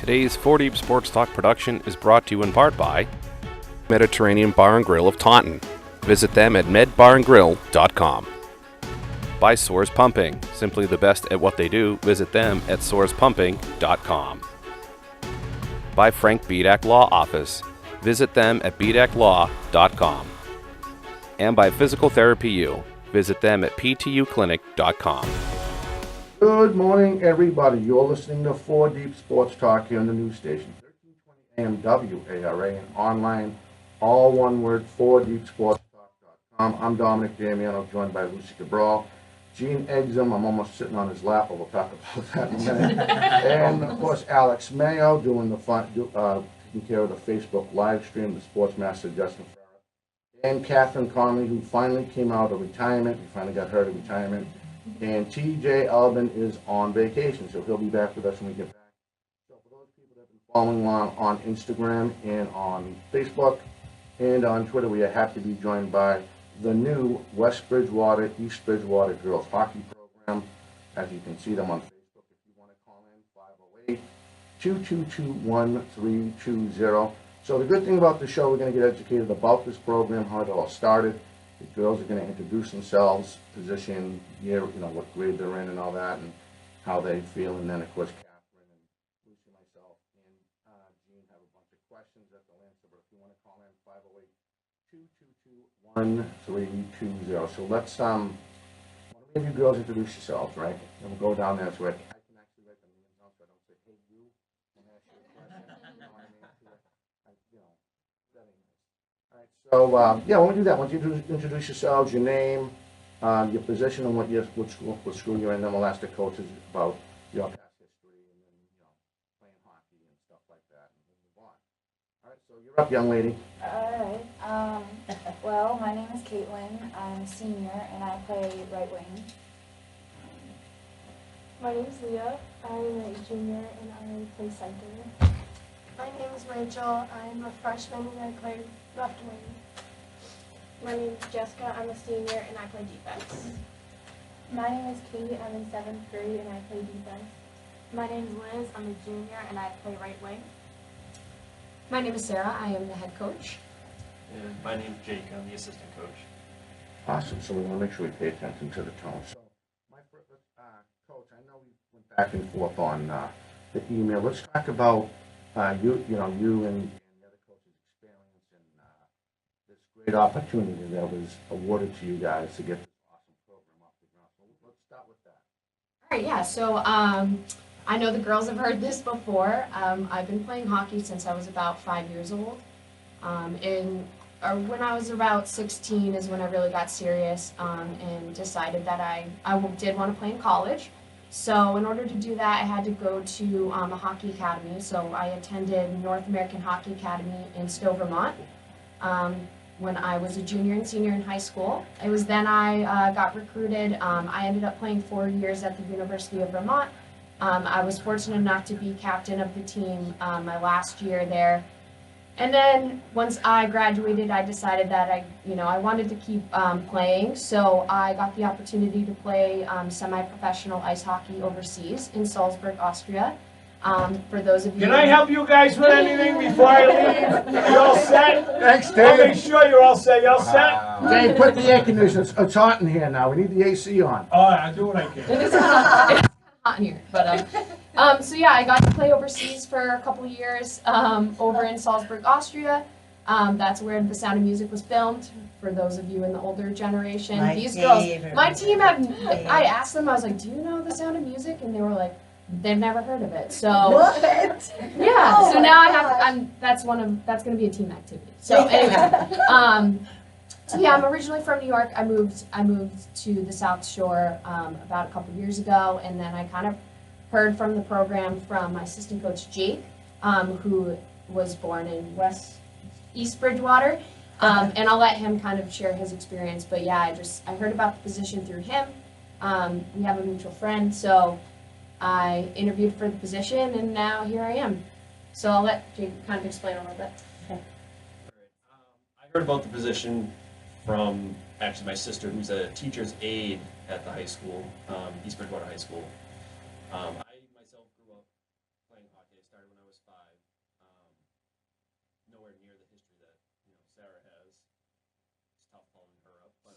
Today's 4 Deep Sports Talk production is brought to you in part by Mediterranean Bar and Grill of Taunton. Visit them at medbarandgrill.com. By Soares Pumping. Simply the best at what they do. Visit them at soarespumping.com. By Frank Bedak Law Office. Visit them at bedaklaw.com. And by Physical Therapy U. Visit them at ptuclinic.com. Good morning, everybody. You're listening to 4 Deep Sports Talk here on the news station, 1320 AM WARA, and online, all one word, 4deepsportstalk.com. I'm Dominic Damiano, joined by Lucy Cabral. Gene Exum, I'm almost sitting on his lap, but we'll talk about that in a minute. And, of course, Alex Mayo doing the taking care of the Facebook live stream, the Sportsmaster Justin Farrar, and Catherine Conley, who finally came out of retirement. We finally got her to retirement. And TJ Albin is on vacation, so he'll be back with us when we get back. So for those people that have been following along on Instagram and on Facebook and on Twitter, we are happy to be joined by the new West Bridgewater East Bridgewater girls hockey program. As you can see them on Facebook, if you want to call in, 508-222-1320. So the good thing about the show, we're going to get educated about this program, how it all started. The girls are going to introduce themselves, position, year, what grade they're in and all that, and how they feel. And then, of course, Catherine and Lucy, myself, and Gene have a bunch of questions that they'll answer. But if you want to call in, 508-222-1320. So let's, why don't you girls introduce yourselves, right? And we'll go down there so I can actually write the names down so I don't say, hey, you, and ask you a question. You know what I mean? That ain't nice. All right, so, yeah, when we do that, once you introduce yourselves, your name, your position, and what school you're in, then we'll ask the coaches about your past history and then, playing hockey and stuff like that, and we'll move on. All right, so you're up, young lady. All right. Well, my name is Caitlin. I'm a senior, and I play right wing. My name is Leah. I'm a junior, and I play center. My name is Rachel. I'm a freshman, and I play left wing. My name is Jessica. I'm a senior, and I play defense. My name is Kate. I'm in 7th grade, and I play defense. My name is Liz. I'm a junior, and I play right wing. My name is Sarah. I am the head coach. And my name is Jake. I'm the assistant coach. Awesome. So we want to make sure we pay attention to the tone. So, my first, coach, I know we went back and forth on the email. Let's talk about you and the other coaches' experience and this great opportunity that was awarded to you guys to get this awesome program off the ground. So let's start with that. All right, yeah. So I know the girls have heard this before. I've been playing hockey since I was about 5 years old. When I was about 16 is when I really got serious and decided that I did want to play in college. So in order to do that, I had to go to a hockey academy. So I attended North American Hockey Academy in Stowe, Vermont, when I was a junior and senior in high school. It was then I got recruited. I ended up playing 4 years at the University of Vermont. I was fortunate enough to be captain of the team my last year there. And then once I graduated, I decided that I wanted to keep playing. So I got the opportunity to play semi-professional ice hockey overseas in Salzburg, Austria. For those of you, can I help you guys with anything before I leave? Are you all set? Thanks, Dave. I'll make sure you're all set. You all set? Dave, put the air conditioner. It's hot in here now. We need the AC on. Oh, I do what I can. It is hot in here, but so yeah, I got to play overseas for a couple years over in Salzburg, Austria. That's where The Sound of Music was filmed. For those of you in the older generation, these girls, my team I asked them, I was like, "Do you know The Sound of Music?" And they were like, "They've never heard of it." So What? yeah, so now I have. That's going to be a team activity. So anyway, so yeah, I'm originally from New York. I moved to the South Shore about a couple years ago, and then I kind of heard from the program from my assistant coach Jake, who was born in East Bridgewater, and I'll let him kind of share his experience. But yeah, I heard about the position through him. We have a mutual friend, so I interviewed for the position, and now here I am. So I'll let Jake kind of explain a little bit. Okay. I heard about the position from actually my sister, who's a teacher's aide at the high school, East Bridgewater High School. I myself grew up playing hockey. started when I was 5. Nowhere near the history that Sarah has. It's tough following her up, but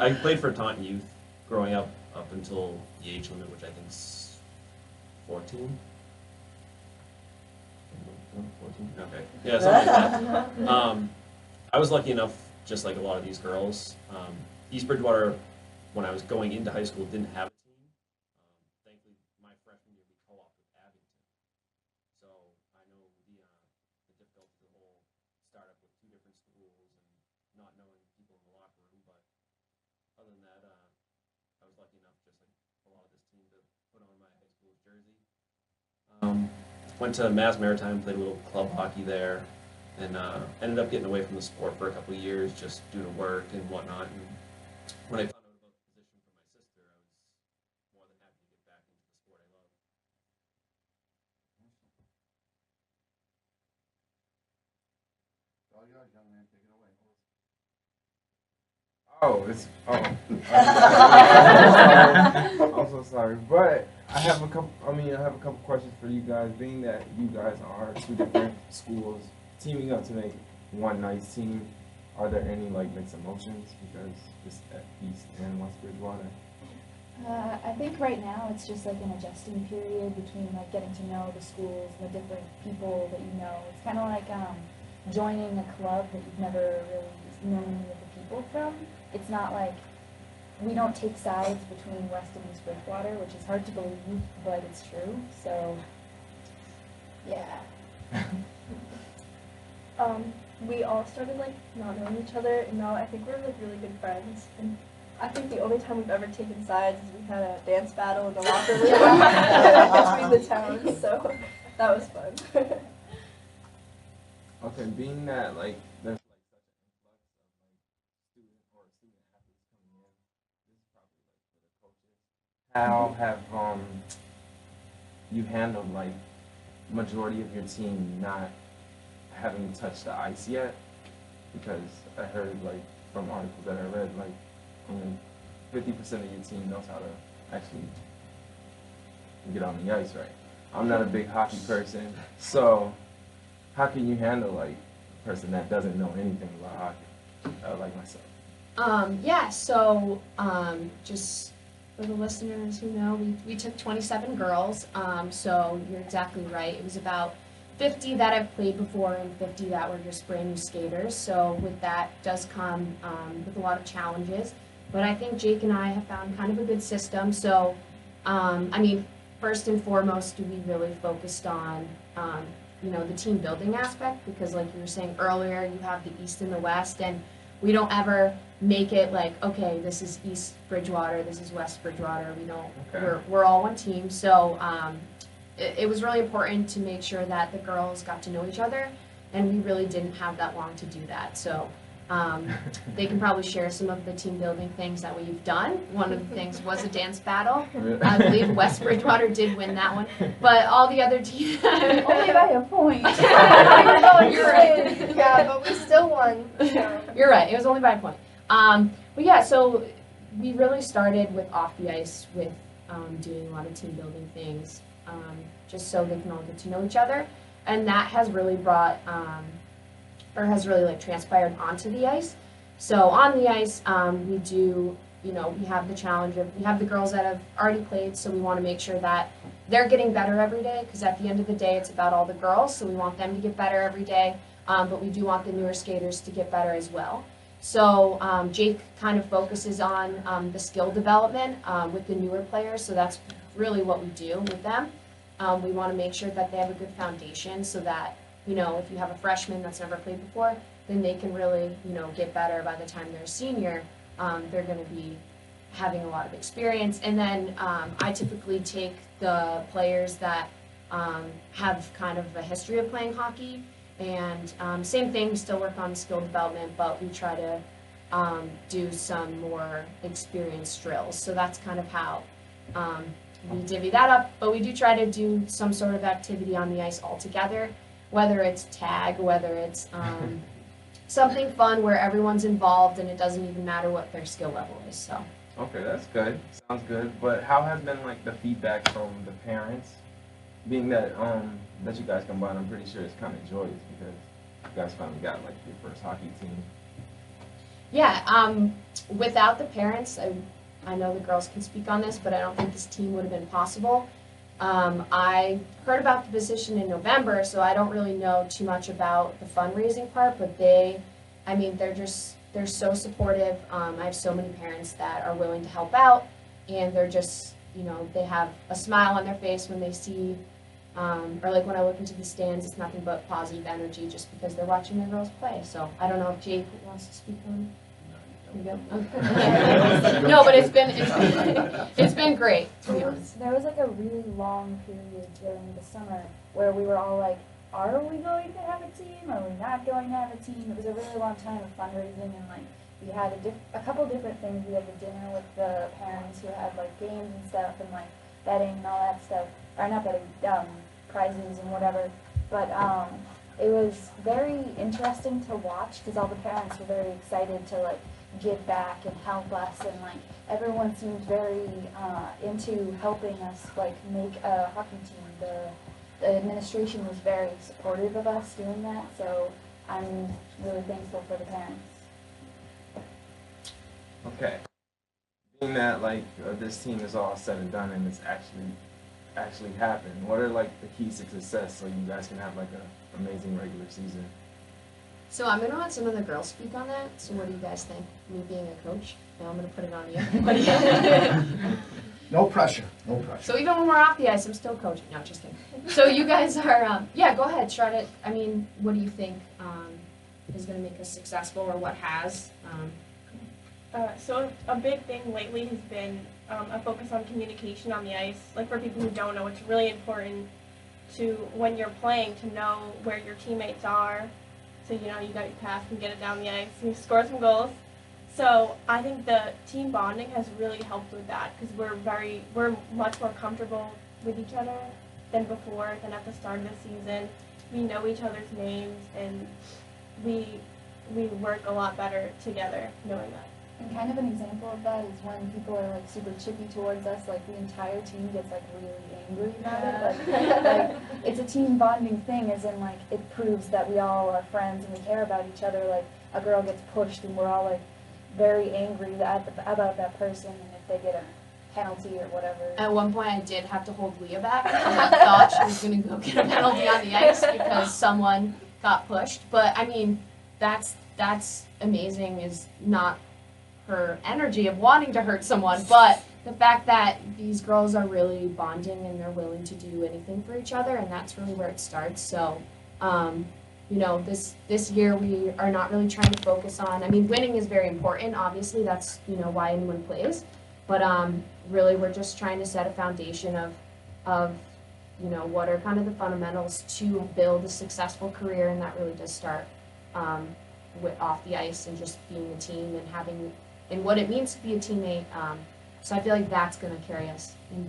I played for Taunton Youth growing up until the age limit, which I think is 14. 14? Okay. Yeah, something like that. I was lucky enough, just like a lot of these girls. East Bridgewater, when I was going into high school, didn't have a team. Thankfully, my freshman year, we co-opted with Abington. So I know the difficulty of the whole startup with 2 different schools and not knowing people in the locker room. But other than that, I was lucky enough, just like a lot of this team, to put on my high school jersey. Went to Mass Maritime, played a little club hockey there, and ended up getting away from the sport for a couple of years just due to work and whatnot. And when I found out about the position for my sister, I was more than happy to get back into the sport I love. All yours, young man, take it away. I'm so sorry, but I have a couple questions for you guys. Being that you guys are 2 different schools teaming up to make one nice team, are there any mixed emotions because it's at East and West Bridgewater? I think right now it's just like an adjusting period between like getting to know the schools, the different people that you know. It's kind of like joining a club that you've never really known any of the people from. It's not like we don't take sides between West and East Bridgewater, which is hard to believe, but it's true. So, yeah. We all started not knowing each other, and now I think we're really good friends. And I think the only time we've ever taken sides is we had a dance battle in the locker room between the towns, so that was fun. Okay, being that there's such an influx of student athletes coming in, this is probably for the coaches. How have you handled majority of your team not having touched the ice yet? Because I heard from articles that I read only 50% of your team knows how to actually get on the ice right. I'm not a big hockey person, so how can you handle a person that doesn't know anything about hockey, like myself? Yeah, so just for the listeners who know, we took 27 girls, so you're exactly right. It was about 50 that I've played before and 50 that were just brand new skaters. So with that does come with a lot of challenges. But I think Jake and I have found kind of a good system. So, first and foremost, we really focused on, the team building aspect, because like you were saying earlier, you have the East and the West, and we don't ever make it okay, this is East Bridgewater, this is West Bridgewater. We don't. Okay. We're all one team. So it was really important to make sure that the girls got to know each other, and we really didn't have that long to do that. So they can probably share some of the team building things that we've done. One of the things was a dance battle. I believe West Bridgewater did win that one, but all the other teams only by a point. You're right. Yeah, but we still won. So. You're right. It was only by a point. But yeah, so we really started with off the ice with doing a lot of team building things, just so they can all get to know each other, and that has really brought. Has really transpired onto the ice. So on the ice, we do, we have the challenge of, we have the girls that have already played, so we want to make sure that they're getting better every day, because at the end of the day, it's about all the girls, so we want them to get better every day, but we do want the newer skaters to get better as well. So Jake kind of focuses on the skill development with the newer players, so that's really what we do with them. We want to make sure that they have a good foundation, so that if you have a freshman that's never played before, then they can really, get better by the time they're a senior. They're going to be having a lot of experience. And then I typically take the players that have kind of a history of playing hockey. And same thing, still work on skill development, but we try to do some more experienced drills. So that's kind of how we divvy that up. But we do try to do some sort of activity on the ice all together. Whether it's tag, whether it's something fun where everyone's involved and it doesn't even matter what their skill level is. So Okay, that's good. Sounds good. But how has been like the feedback from the parents? Being that you guys combined, I'm pretty sure it's kind of joyous because you guys finally got like your first hockey team. Yeah, without the parents, I know the girls can speak on this, but I don't think this team would have been possible. I heard about the position in November, so I don't really know too much about the fundraising part, but they're so supportive. I have so many parents that are willing to help out, and they're just, they have a smile on their face when they see, or like when I look into the stands, it's nothing but positive energy just because they're watching their girls play. So I don't know if Jake wants to speak on it. No, but it's been great, to be honest. There was like a really long period during the summer where we were all like, are we going to have a team? Are we not going to have a team? It was a really long time of fundraising, and like we had a couple different things. We had the dinner with the parents who had like games and stuff, and like betting and all that stuff, or not betting, prizes and whatever. But it was very interesting to watch because all the parents were very excited to like give back and help us, and like everyone seemed very into helping us like make a hockey team. The administration was very supportive of us doing that, so I'm really thankful for the parents. Okay. Being that like this team is all said and done and it's actually happened, what are like the keys to success so you guys can have like an amazing regular season? So I'm gonna let some of the girls speak on that. So what do you guys think? Me being a coach? Now I'm gonna put it on you. What do you No pressure, no pressure. So even when we're off the ice, I'm still coaching. No, just kidding. So you guys are, yeah, go ahead, try to, what do you think is going to make us successful, or what has? So a big thing lately has been a focus on communication on the ice. Like for people who don't know, it's really important to, when you're playing, to know where your teammates are. So you got your pass and get it down the ice and score some goals. So I think the team bonding has really helped with that because we're much more comfortable with each other than before, than at the start of the season. We know each other's names, and we work a lot better together knowing that. And kind of an example of that is when people are like super chippy towards us, like the entire team gets like really angry about it. Like it's a team bonding thing, as in like it proves that we all are friends and we care about each other. Like a girl gets pushed and we're all like very angry about that person, and if they get a penalty or whatever. At one point, I did have to hold Leah back because I thought she was going to go get a penalty on the ice because someone got pushed. But that's amazing. Is not her energy of wanting to hurt someone, but the fact that these girls are really bonding and they're willing to do anything for each other, and that's really where it starts. So. This year we are not really trying to focus on, winning is very important, obviously, that's, why anyone plays, but really we're just trying to set a foundation of what are kind of the fundamentals to build a successful career, and that really does start off the ice and just being a team and what it means to be a teammate. So I feel like that's going to carry us, and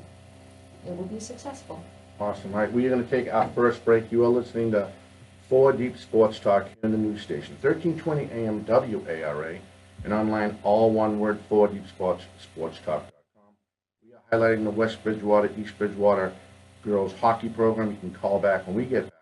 it will be successful. Awesome. All right, we are going to take our first break. You are listening to 4 Deep Sports Talk here on the news station, 1320 AM WARA, and online, all one word, 4deepsportstalk.com. We are highlighting the West Bridgewater, East Bridgewater girls hockey program. You can call back when we get back.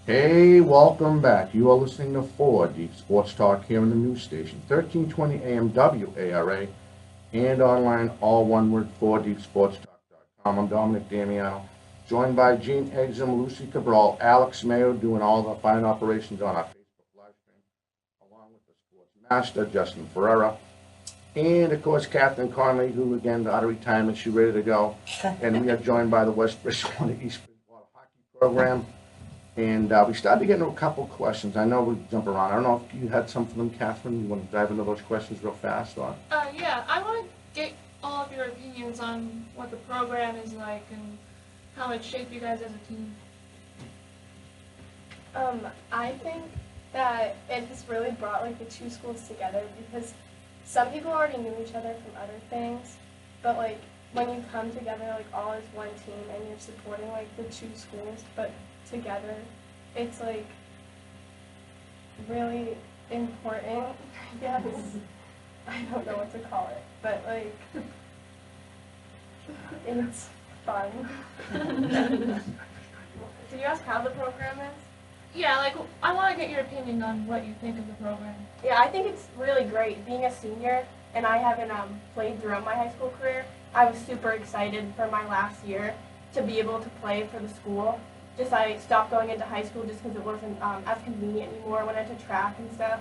Hey, welcome back. You are listening to 4 Deep Sports Talk here on the news station, 1320 AM WARA, and online, all one word, 4deepsportstalk.com. I'm Dominic Damiano, joined by Gene Exum, Lucy Cabral, Alex Mayo, doing all the fine operations on our Facebook live stream, along with the sports master, Justin Ferreira. And of course, Catherine Conley, who again, out of retirement, she's ready to go. And we are joined by the West Bridgewater East Bridgewater hockey program. And we started getting a couple questions. I know we jump around. I don't know if you had some for them, Catherine. You want to dive into those questions real fast, or? Yeah, I want to get all of your opinions on what the program is like and how it shaped you guys as a team. I think that it has really brought like the two schools together because some people already knew each other from other things, but like when you come together like all as one team and you're supporting like the two schools but together, it's like really important. Yes. I don't know what to call it, but like it's fun. Did you ask how the program is? Yeah, like I want to get your opinion on what you think of the program. Yeah, I think it's really great. Being a senior, and I haven't played throughout my high school career, I was super excited for my last year to be able to play for the school. I stopped going into high school just because it wasn't as convenient anymore. I went into track and stuff.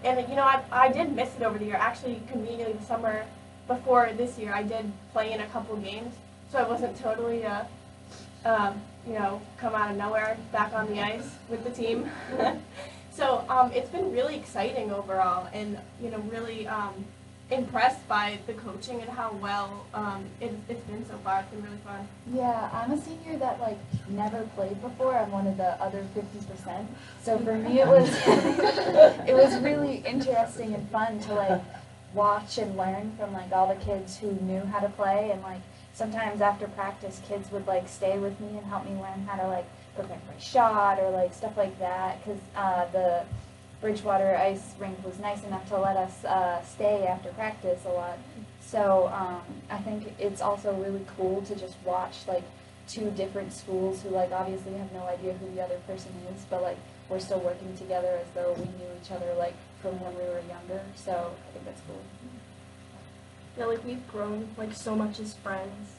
And, you know, I did miss it over the year. Actually, conveniently, the summer before this year, I did play in a couple games. So I wasn't totally, you know, come out of nowhere back on the ice with the team. So it's been really exciting overall and, you know, really impressed by the coaching and how well it's been so far. It's been really fun. Yeah, I'm a senior that like never played before. I'm one of the other 50%. So for me, it was it was really interesting and fun to like watch and learn from like all the kids who knew how to play. And like sometimes after practice, kids would like stay with me and help me learn how to like prepare my shot or like stuff like that. Because the Bridgewater ice rink was nice enough to let us stay after practice a lot. So I think it's also really cool to just watch like two different schools who like obviously have no idea who the other person is, but like we're still working together as though we knew each other like from when we were younger. So I think that's cool. Yeah, like we've grown like so much as friends.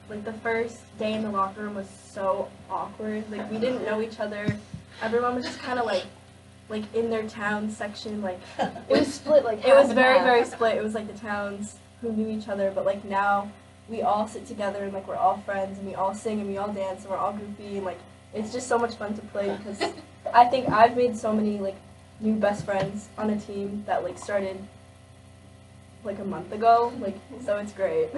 Like the first day in the locker room was so awkward. Like we didn't know each other. Everyone was just kind of like in their town section, like it was split like it was very split. It was like the towns who knew each other, but like now we all sit together and like we're all friends and we all sing and we all dance and we're all goofy and like it's just so much fun to play because I think I've made so many like new best friends on a team that like started like a month ago, like so it's great.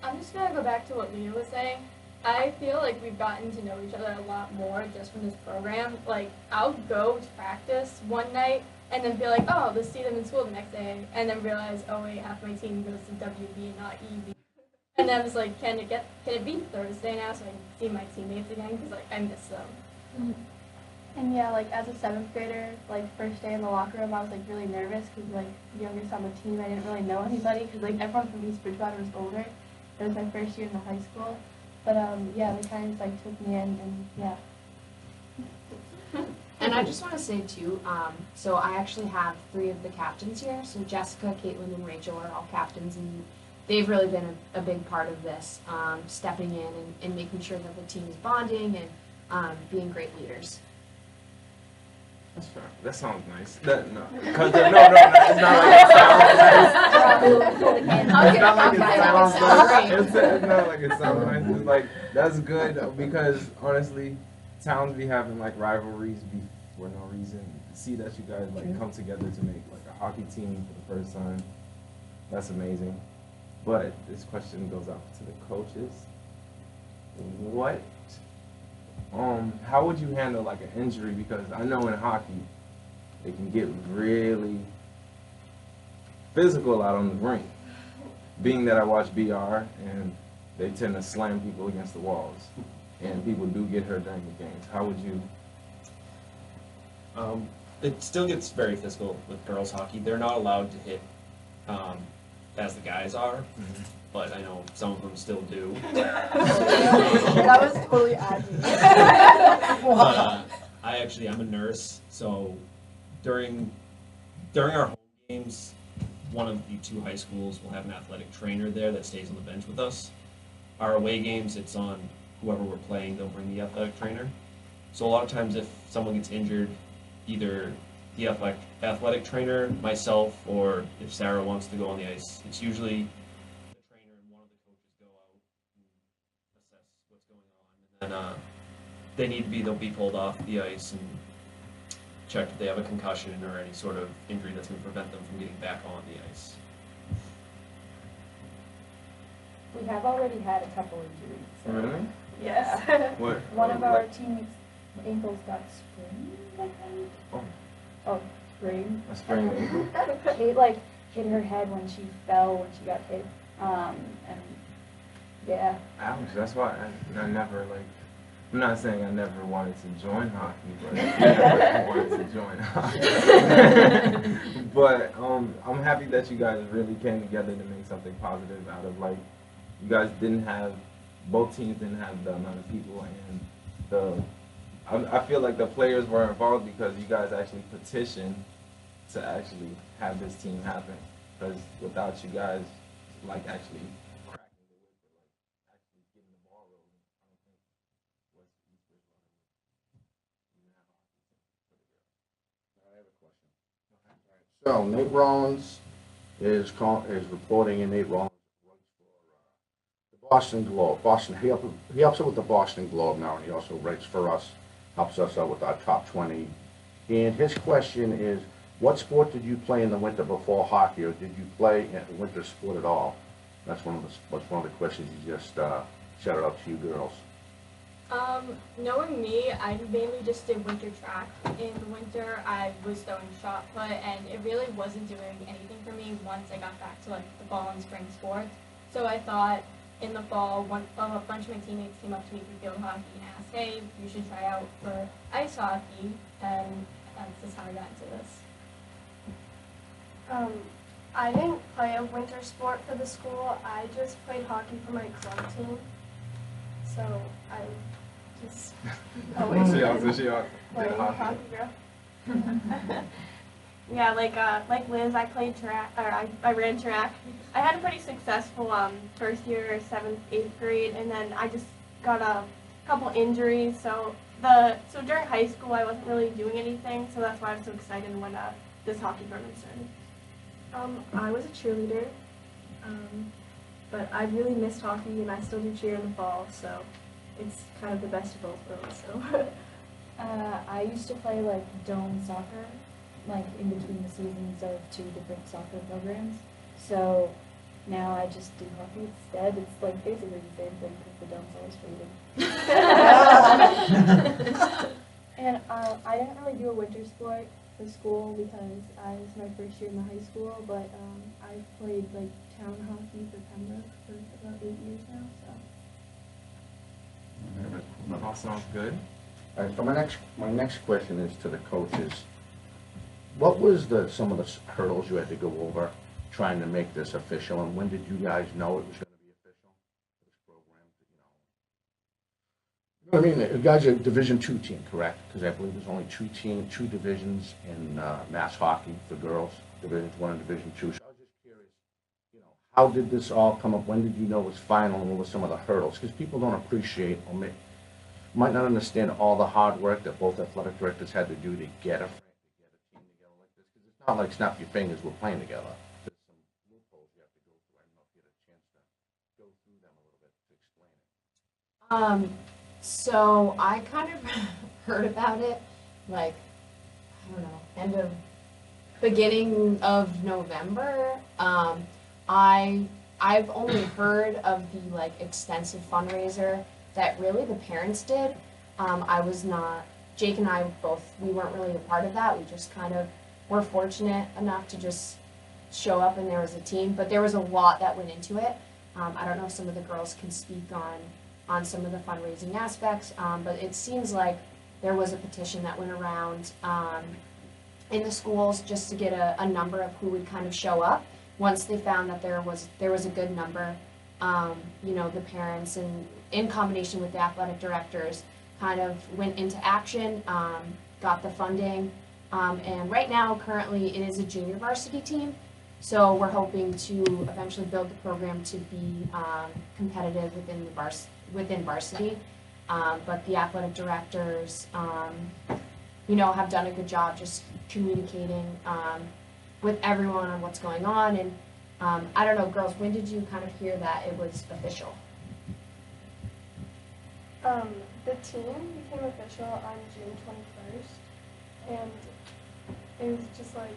I'm just gonna go back to what Leah was saying. I feel like we've gotten to know each other a lot more just from this program. Like, I'll go to practice one night and then be like, oh, let's see them in school the next day, and then realize, oh wait, half my team goes to WB and not EB. And then I was like, can it be Thursday now so I can see my teammates again? Because like I miss them. And yeah, like as a 7th grader, like first day in the locker room, I was like really nervous because like youngest on the team, I didn't really know anybody because like everyone from East Bridgewater was older. It was my first year in the high school. But yeah, they kind of like took me in and yeah. And I just want to say too, so I actually have 3 of the captains here. So Jessica, Caitlin, and Rachel are all captains, and they've really been a big part of this, stepping in and making sure that the team is bonding and being great leaders. That's fair. That sounds nice. No, it's not like it sounds nice. It's not like it sounds nice. It's like, that's good because honestly, towns be having like rivalries for no reason. To see that you guys like come together to make like a hockey team for the first time, that's amazing. But this question goes out to the coaches. How would you handle like an injury? Because I know in hockey, it can get really physical out on the rink. Being that I watch BR and they tend to slam people against the walls, and people do get hurt during the games. How would you? It still gets very physical with girls hockey. They're not allowed to hit as the guys are. Mm-hmm. But I know some of them still do. That was totally accurate. I'm a nurse, so during our home games, one of the 2 high schools will have an athletic trainer there that stays on the bench with us. Our away games, it's on whoever we're playing, they'll bring the athletic trainer. So a lot of times if someone gets injured, either the athletic trainer, myself, or if Sarah wants to go on the ice, it's usually the trainer and one of the coaches go out and assess what's going on. And then they'll be pulled off the ice and check if they have a concussion or any sort of injury that's going to prevent them from getting back on the ice. We have already had a couple injuries. So. Really? Yes. What? One of our teammates' ankles got sprained, I think. Oh, sprained. A sprained ankle? Kate hit her head when she fell when she got hit. And yeah. Ouch, that's why I never I'm not saying I never wanted to join hockey, but I never wanted to join hockey. But I'm happy that you guys really came together to make something positive out of you guys both teams didn't have the amount of people, and I feel like the players were involved because you guys actually petitioned to actually have this team happen. Because without you guys actually cracking the whip or actually getting the ball rolling, I don't think West East Bridgewater would even have a hockey team for the girls. I have a question. So Nate Rollins is reporting, and Nate Rollins writes for the Boston Globe. He helps out with the Boston Globe now, and he also writes for us, helps us out with our top 20. And his question is, what sport did you play in the winter before hockey, or did you play a winter sport at all? That's one of the questions he just shouted out to you girls. Knowing me, I mainly just did winter track. In the winter, I was throwing shot put, and it really wasn't doing anything for me once I got back to the fall and spring sports. So I thought in the fall, a bunch of my teammates came up to me for field hockey and asked, hey, you should try out for ice hockey, and that's just how I got into this. I didn't play a winter sport for the school. I just played hockey for my club team. So I just always playing hockey girl. Yeah, like Liz, I played track, or I ran track. I had a pretty successful first year, 7th, 8th grade, and then I just got a couple injuries. So during high school, I wasn't really doing anything. So that's why I'm so excited when this hockey program started. I was a cheerleader, but I really missed hockey, and I still do cheer in the fall, so it's kind of the best of both worlds. So, I used to play dome soccer, in between the seasons of 2 different soccer programs. So now I just do hockey instead. It's basically the same thing because the dome's always faded. and I didn't really do a winter sport for school because it was my first year in the high school, but I've played town hockey for Pembroke for about 8 years now. So. That all sounds good. All right, so my next question is to the coaches. What was some of the hurdles you had to go over trying to make this official, and when did you guys know it was going to be official for this program? You know what I mean? You guys are a Division II team, correct? Because I believe there's only 2 divisions in mass hockey for girls, Division I and Division II. So I was just curious, how did this all come up? When did you know it was final, and what were some of the hurdles? Because people don't appreciate or might not understand all the hard work that both athletic directors had to do to get a team together like this. Because it's not like snap your fingers, we're playing together. There's some loopholes you have to go through. I don't know if you had a chance to go through them a little bit to explain it. So I kind of heard about it, beginning of November. I've only heard of the extensive fundraiser that really the parents did. Jake and I we weren't really a part of that. We just kind of were fortunate enough to just show up and there was a team, but there was a lot that went into it. I don't know if some of the girls can speak on some of the fundraising aspects, but it seems like there was a petition that went around in the schools just to get a number of who would kind of show up. Once they found that there was a good number, the parents and in combination with the athletic directors kind of went into action, got the funding, and right now currently it is a junior varsity team. So we're hoping to eventually build the program to be competitive within varsity. But the athletic directors, have done a good job just communicating with everyone on what's going on. And I don't know, girls, when did you kind of hear that it was official? The team became official on June 21st, and it was just like,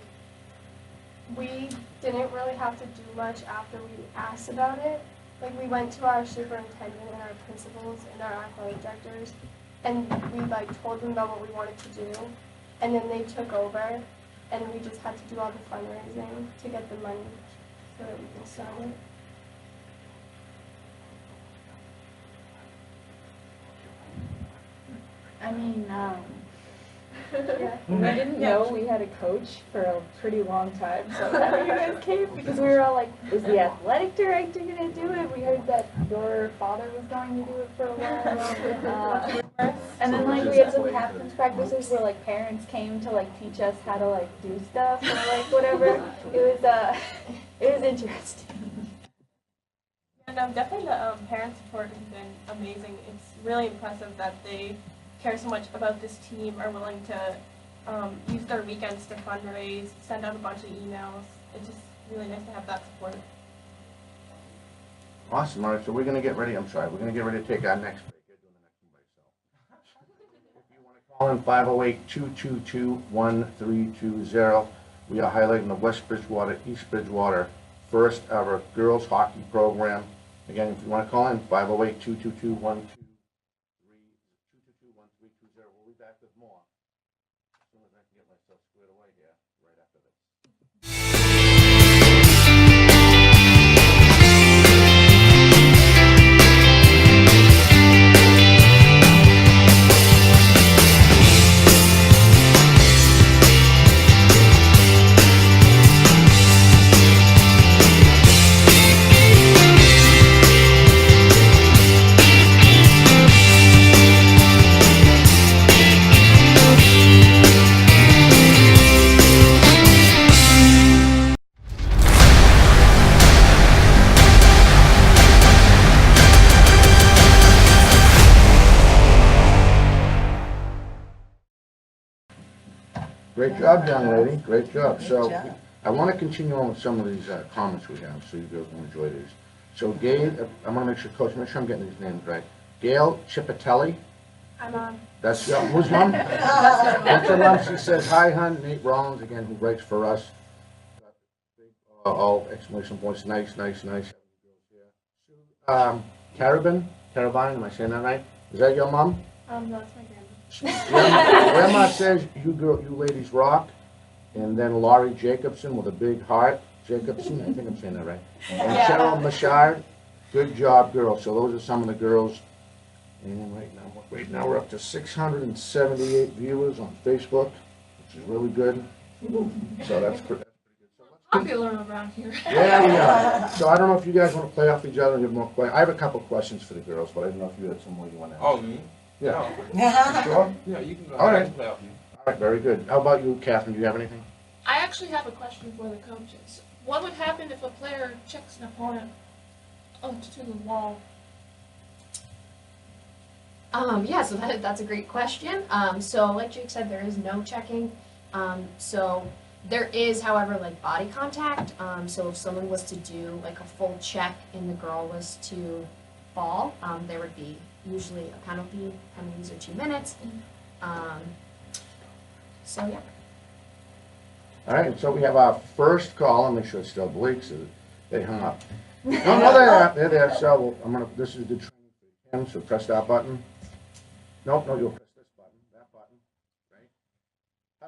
we didn't really have to do much after we asked about it. Like, we went to our superintendent and our principals and our athletic directors, and we like told them about what we wanted to do, and then they took over, and we just had to do all the fundraising to get the money so that we can start it. I mean, Yeah. We didn't know we had a coach for a pretty long time, so how you guys came, because we were all like, is the athletic director going to do it? We heard that your father was going to do it for a while. And then like we had some captain's practices where like parents came to like teach us how to like do stuff or like whatever. It was interesting. And definitely the parent support has been amazing. It's really impressive that they care so much about this team, are willing to use their weekends to fundraise, send out a bunch of emails. It's just really nice to have that support. Awesome. All right, so we're going to get ready. I'm sorry. We're going to get ready to take our next break. You're doing the next one by yourself. If you want to call in 508-222-1320, we are highlighting the West Bridgewater East Bridgewater first ever girls hockey program. Again, if you want to call in 508-222-1320. We'll be back with more as soon as I can get myself squared away here right after this. Great job, young lady. Great job. So I want to continue on with some of these comments we have, so you girls will enjoy these. So Gail, I'm going to make sure, Coach, make sure I'm getting these names right. Gail Chipatelli. I'm on. That's your, who's mom? That's her mom. She says, hi, hun. Nate Rollins, again, who writes for us. All exclamation points. Nice, nice, nice. Carabine, am I saying that right? Is that your mom? No, it's my grandma. Grandma says you ladies rock, and then Laurie Jacobson with a big heart. Jacobson, I think I'm saying that right. And Cheryl Machard, good job, girls. So those are some of the girls. And right now we're up to 678 viewers on Facebook, which is really good. So that's pretty good. Popular around here. Yeah, we are. So I don't know if you guys want to play off each other and give more questions. I have a couple questions for the girls, but I don't know if you had some more you want to ask. Oh, me? Yeah. No. Sure? Yeah, you can go. All right. I can play off you. All right, very good. How about you, Catherine? Do you have anything? I actually have a question for the coaches. What would happen if a player checks an opponent onto the wall? Yeah, so that's a great question. So like Jake said, there is no checking. So there is, however, like body contact. So if someone was to do like a full check and the girl was to fall, there would be usually a penalty. Penalties are 2 minutes. So yeah. All right, so we have our first call. I'll make sure it's still Blake, so they hung up. No, they're there. So this is the training for him, so press that button. No, you'll press this button, that button, right?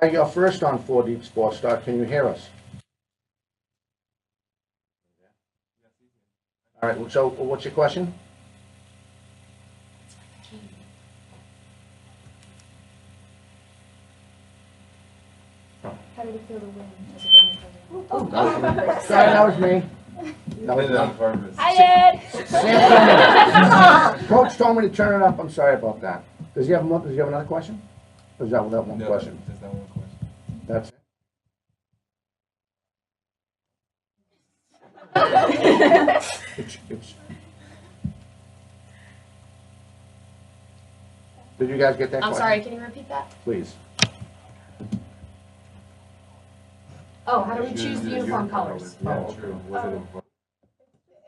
Hi, you're first on 4 Deep Sports Talk. Can you hear us? All right, so what's your question? How did it feel to win as a women's president? Sorry, that was me. That was Did it on purpose. Hi, Ed! Coach told me to turn it up. I'm sorry about that. Does he have another question? Or is that one question? Just that one question. That's it. Did you guys get that I'm question? sorry, can you repeat that? Please. Oh, how do we choose the uniform colors? Oh, true. Was it a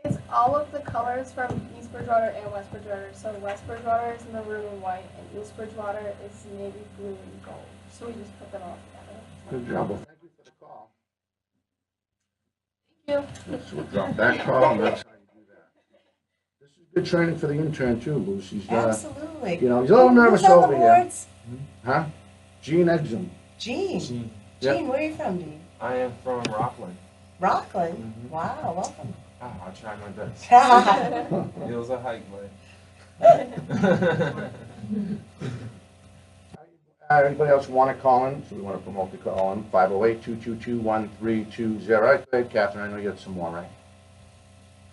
It's all of the colors from East Bridgewater and West Bridgewater. So West Bridgewater is maroon and white, and East Bridgewater is navy blue and gold. So we just put them all together. good job? Well, thank you for the call. Thank Yes, we'll drop that call, and that's how you do that. This is good training for the intern too, Lou. She's, Absolutely. you know, he's a little nervous Who's on the over here. boards? Huh? Gene Exum. Gene. Gene. Yep. Gene, where are you from, Gene? I am from Rockland. Rockland? Mhm. Wow, welcome. Oh, I'll try my best. All It was a hike, but. Anybody else want to call in? So we want to promote the call in. 508-222-1320. Go ahead, Catherine. I know you had some more, right?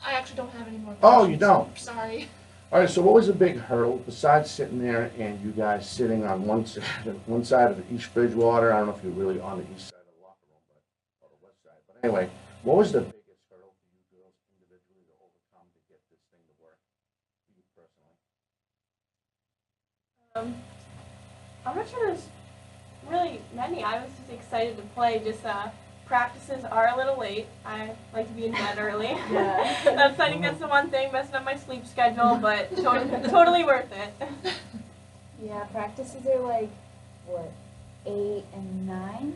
I actually don't have any more Oh, questions. you don't? Sorry. All right, so what was the big hurdle besides sitting there and you guys sitting on one side of East Bridgewater? I don't know if you're really on the east side of the locker room, or the west side. But anyway, what was the biggest hurdle for you girls individually to overcome to get this thing to work for you personally? I'm not sure there's really many. I was just excited to play. Just practices are a little late. I like to be in bed early. Yeah. I think that's the one thing messing up my sleep schedule, but totally worth it. Yeah, practices are like, what, 8 and 9?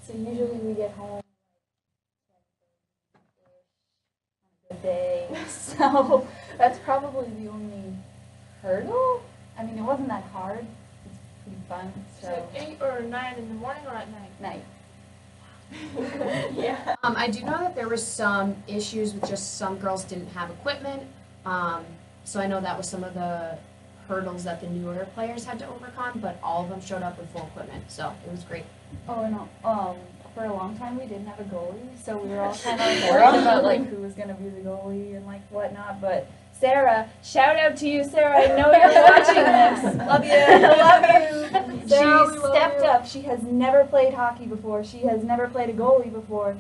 So usually we get home on a good day. So that's probably the only hurdle. I mean, it wasn't that hard. It's pretty fun. Is So it 8 or 9 in the morning or at night? night. Yeah. I do know that there was some issues with just some girls didn't have equipment. So I know that was some of the hurdles that the newer players had to overcome, but all of them showed up with full equipment, so it was great. Oh, and for a long time we didn't have a goalie, so we were all kind of like worried about like who was gonna be the goalie and like whatnot. But Sarah, shout out to you, Sarah. I know you're watching this. Love you. Love you. Sarah, she stepped up. She has never played hockey before. She has never played a goalie before.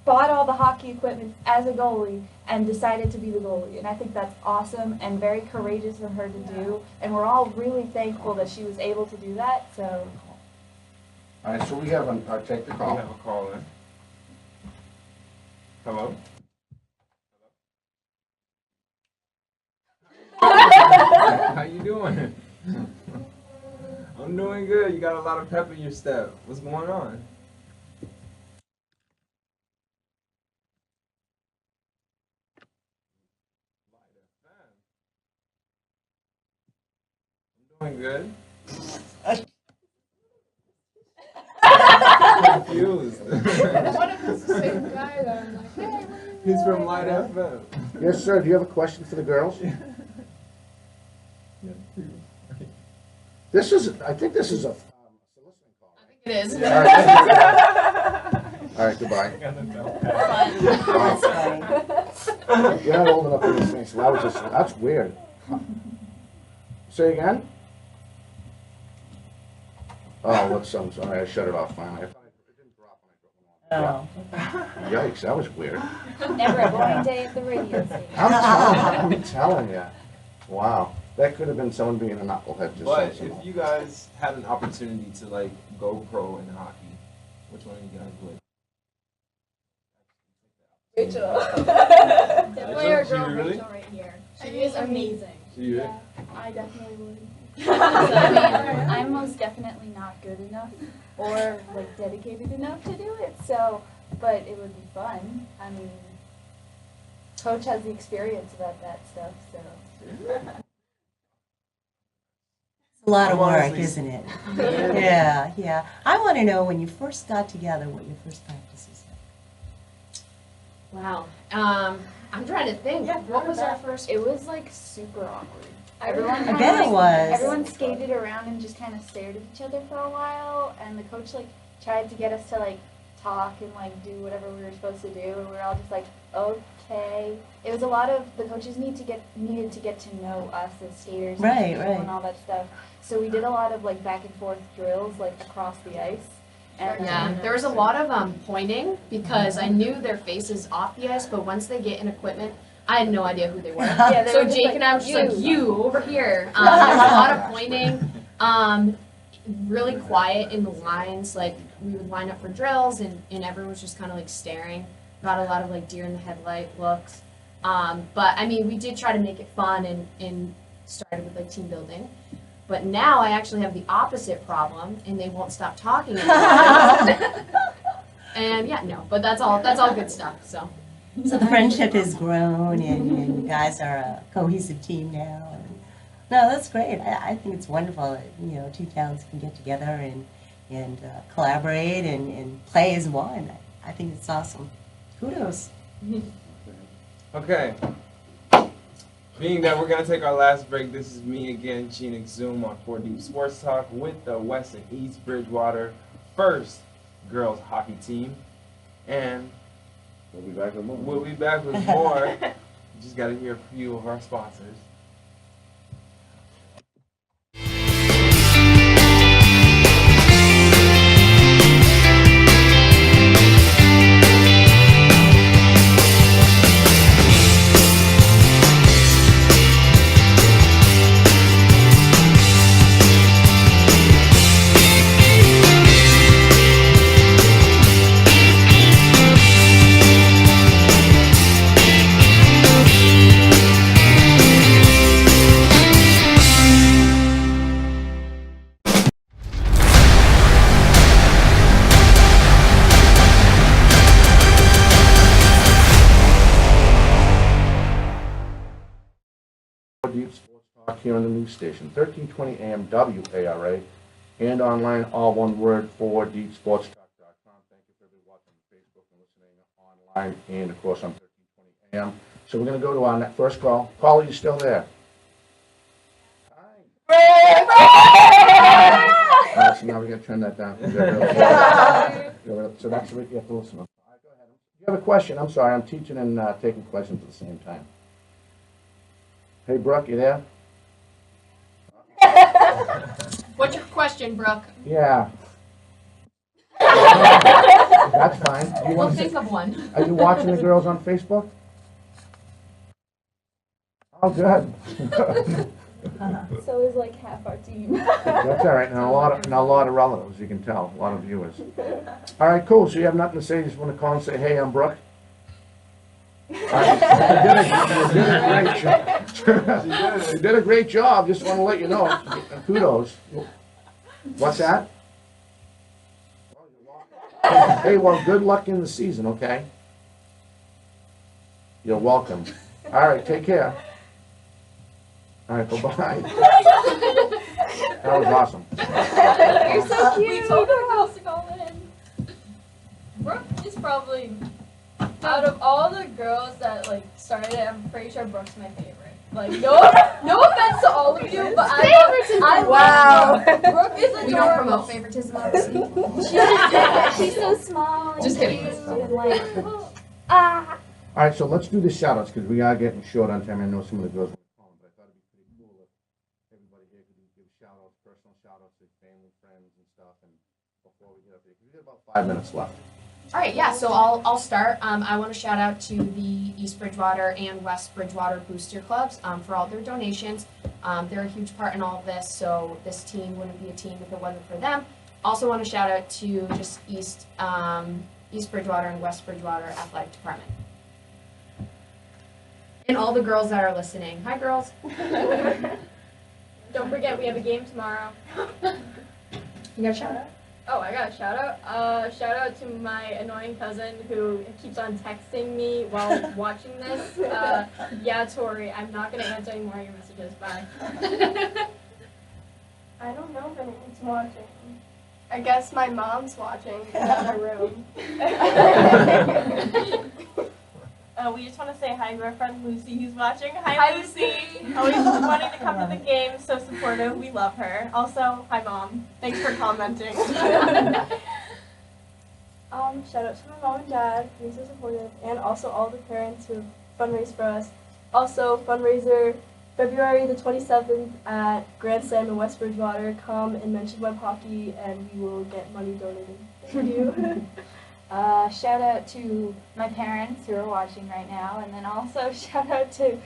Bought all the hockey equipment as a goalie and decided to be the goalie. And I think that's awesome and very courageous of her to do. And we're all really thankful that she was able to do that. So. All right, so we have take the We call. have a call in. Hello? How you doing? I'm doing good. You got a lot of pep in your step. What's going on? I'm doing good. Confused. What if it's the same guy that I'm like, hey, He's from Light FM. Yes, sir. Do you have a question for the girls? This is, I think this is a soliciting call. It is. All right, goodbye. That's funny. You're not old enough for these things, so that was just, that's weird. Say again? Oh, what's, I'm sorry, I shut it off finally. I thought it didn't drop when I put one on. Oh. Yikes, that was weird. Never a boring day at the radio station. I'm telling you. Wow. That could have been someone being a knucklehead just But saying if you guys had an opportunity to like go pro in hockey, which one of you guys would? Rachel. Definitely our girl Really? Rachel right here. She is amazing. You? I definitely would. So, I mean, I'm most definitely not good enough or like dedicated enough to do it. So, but it would be fun. I mean, Coach has the experience about that stuff. So. It's a lot of work, Honestly, isn't it? Yeah, yeah. I want to know when you first got together what your first practices were. Wow. I'm trying to think. Yeah, What was our first? It was like super awkward. Everyone I kinda, bet it was. Everyone skated around and just kind of stared at each other for a while, and the coach like tried to get us to like talk and like do whatever we were supposed to do, and we were all just like, okay. It was a lot of the coaches needed to get to know us as skaters, and Right, people right. and all that stuff. So we did a lot of like back and forth drills like across the ice. And, Yeah, there was a lot of pointing because I knew their faces off the ice, but once they get in equipment, I had no idea who they were. Yeah, they So were just Jake like, and I were just "You." like, you over here. There's a lot of pointing. really quiet in the lines. Like, we would line up for drills, and everyone was just kind of like staring. Got a lot of like deer in the headlight looks. But I mean, we did try to make it fun and started with like team building. But now I actually have the opposite problem, and they won't stop talking about it. And yeah, no, but that's all good stuff. So So the friendship has grown, and you guys are a cohesive team now. And, no, that's great. I think it's wonderful that, you know, two towns can get together and collaborate and play as one. I think it's awesome. Kudos. Okay. Being that we're going to take our last break, this is me again, Gene Zoom on 4 Deep Sports Talk with the West and East Bridgewater first girls hockey team. And We'll be back with more. we'll be back with more. Just got to hear a few of our sponsors. Deep Sports Talk here on the news station, 1320 AM WARA, and online, all one word, fourdeepsportstalk.com. Thank you for everybody watching on Facebook and listening online, and of course on 1320 AM. So we're going to go to our first call. Paul, are you still there? Hi. So now we got to turn that down. So that's what you have to listen to. All right, go ahead. You have a question? I'm sorry, I'm teaching and taking questions at the same time. Hey, Brooke, you there? What's your question, Brooke? Yeah. That's fine. Do you We'll want to think of one. Are you watching the girls on Facebook? Oh, good. So is like half our team. That's all right. And a lot of relatives, you can tell, a lot of viewers. All right, cool. So you have nothing to say. You just want to call and say, hey, I'm Brooke. You did a great job. Just want to let you know. Kudos. What's that? Hey, well, good luck in the season, okay? You're welcome. All right, take care. All right, bye-bye. That was awesome. You're so cute. We told our girls to call in. Brooke is probably, out of all the girls that like started it, I'm pretty sure Brooke's my favorite. Like no offense to all of you, but I Wow. Brooke is adorable. We don't promote favoritism, obviously. She's so small. Just kidding. And like, ah. All right, so let's do the shout-outs because we are getting short on time. I know some of the girls were calling, but I thought it'd be pretty cool if everybody here could give shout-outs, personal shout-outs to family, friends, and stuff. And before we get up here, because we got about 5 minutes left. All right, yeah, so I'll start. I want to shout out to the East Bridgewater and West Bridgewater booster clubs for all their donations. They're a huge part in all of this, so this team wouldn't be a team if it wasn't for them. Also want to shout out to just East Bridgewater and West Bridgewater Athletic Department. And all the girls that are listening. Hi, girls. Don't forget, we have a game tomorrow. You got a shout out? Oh, I got a shout out. Shout out to my annoying cousin who keeps on texting me while watching this. Yeah, Tori, I'm not going to answer any more of your messages. Bye. I don't know if anyone's watching. I guess my mom's watching in another room. We just want to say hi to our friend Lucy who's watching. Hi, Lucy! Always wanting to come to the game, so supportive. We love her. Also, hi, Mom. Thanks for commenting. Shout out to my mom and dad, being so supportive, and also all the parents who fundraised for us. Also, fundraiser February the 27th at Grand Slam in West Bridgewater. Come and mention web hockey, and we will get money donated. Thank you. Shout out to my parents who are watching right now, and then also shout out to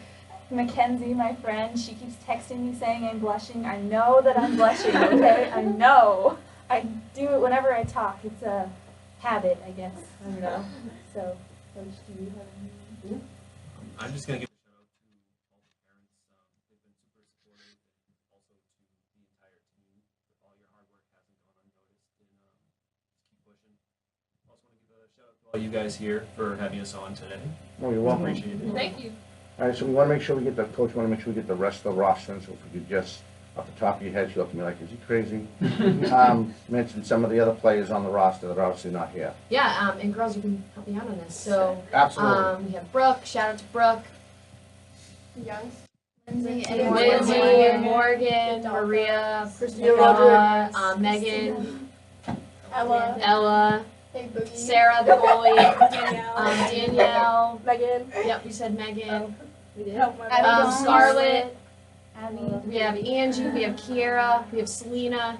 Mackenzie, my friend, she keeps texting me saying I'm blushing. I know that I'm blushing, okay? I know. I do it whenever I talk. It's a habit, I guess. I don't know. So, Coach, do you have any? I'm just going to give a shout out to all the parents. They've been super supportive, and also to the entire team. All your hard work hasn't gone unnoticed, and just keep pushing. Also want to give a shout out to all you guys here for having us on today. Oh, you're welcome. Appreciate it. Thank you. All right, so we want to make sure we get the coach. Want to make sure we get the rest of the roster. And so if we could just, off the top of your head, you look at me like, is he crazy? Mention some of the other players on the roster that are obviously not here. Yeah, and girls, you can help me out on this. So, Absolutely. we have Brooke. Shout out to Brooke. Youngs. Lindsay, Morgan, Maria, Christina, Megan, Ella, Ella, Hey Boogie, Sarah, the goalie, Danielle, Danielle. Megan. Yep, we said Megan. We did. Scarlett. Abby, We have Angie. We have Kiera. We have Selena.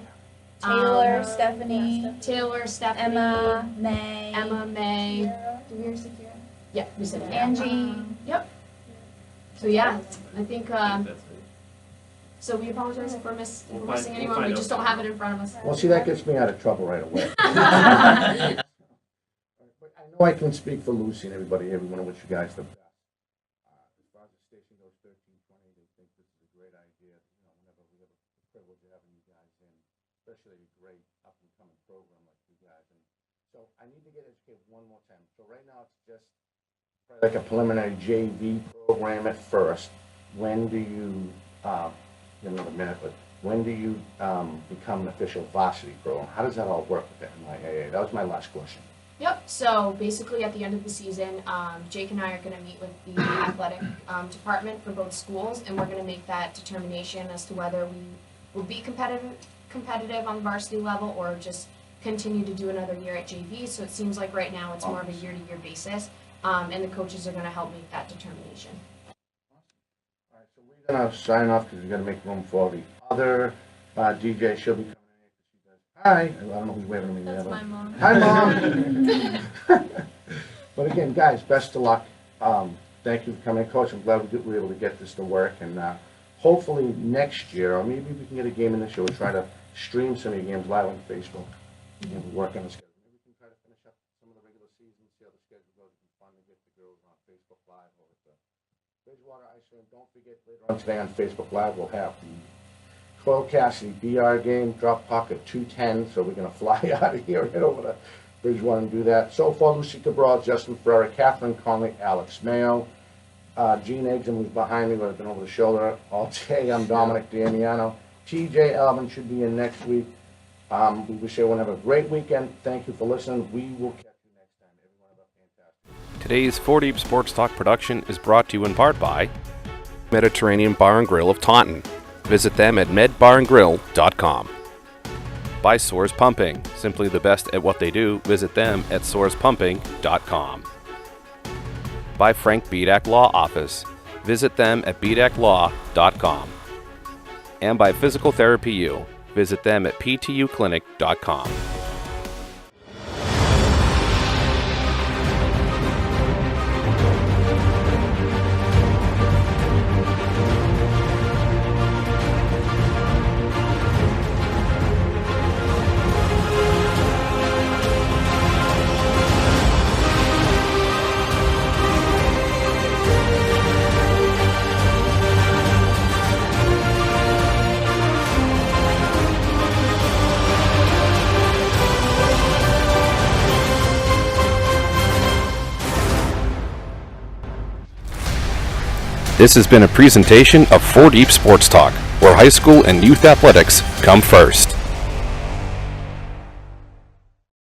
Taylor, Stephanie, Taylor, Stephanie, Emma, May. May. Do we hear Sakira? Yeah, we said Angie. Yep. So yeah, I think. That's it. So we apologize if we're missing We'll anyone. find We out just don't have it in front of us. Well, see, that gets me out of trouble right away. I know I can speak for Lucy and everybody here. We want to wish you guys the best. As far as the station goes, 1320, they think this is a great idea. You know, whenever we have the privilege of having you guys in, especially a great up-and-coming program like you guys. And so I need to get educated one more time. So right now it's just like a preliminary JV program at first. When do you, in another minute, but when do you become an official varsity program? How does that all work with the MIAA? That was my last question. Yep. So basically, at the end of the season, Jake and I are going to meet with the athletic department for both schools, and we're going to make that determination as to whether we will be competitive on the varsity level or just continue to do another year at JV. So it seems like right now it's more of a year-to-year basis, and the coaches are going to help make that determination. All right, so we're going to sign off because we've got to make room for the other DJ. She'll be coming in. Hi. I don't know who's waving at me. That's my mom. Hi, Mom. But again, guys, best of luck. Thank you for coming, Coach. I'm glad we were able to get this to work. And hopefully next year, or maybe we can get a game in this year, we'll try to stream some of your games live on Facebook and we'll work on the schedule. Maybe we can try to finish up some of the regular season, see how the schedule goes. It'd be fun to get the girls on Facebook Live over at the Bridgewater Ice Rink. Don't forget, later on today on Facebook Live, we'll have the Coyle Cassidy BR game, drop puck at 2:10, so we're going to fly out of here and head over to Bridgewater and do that. So far, Lucy Cabral, Justin Ferreira, Catherine Conley, Alex Mayo, Gene Eggsum, who's behind me, but I've been over the shoulder all day. I'm Dominic Damiano. TJ Alvin should be in next week. We wish everyone have a great weekend. Thank you for listening. We will catch you next time. Everyone have a fantastic. Today's 4 Deep Sports Talk production is brought to you in part by Mediterranean Bar and Grill of Taunton. Visit them at medbarandgrill.com. By Soares Pumping, simply the best at what they do. Visit them at soarespumping.com. By Frank Bedak Law Office. Visit them at bedaclaw.com. And by Physical Therapy U. Visit them at ptuclinic.com. This has been a presentation of 4 Deep Sports Talk, where high school and youth athletics come first.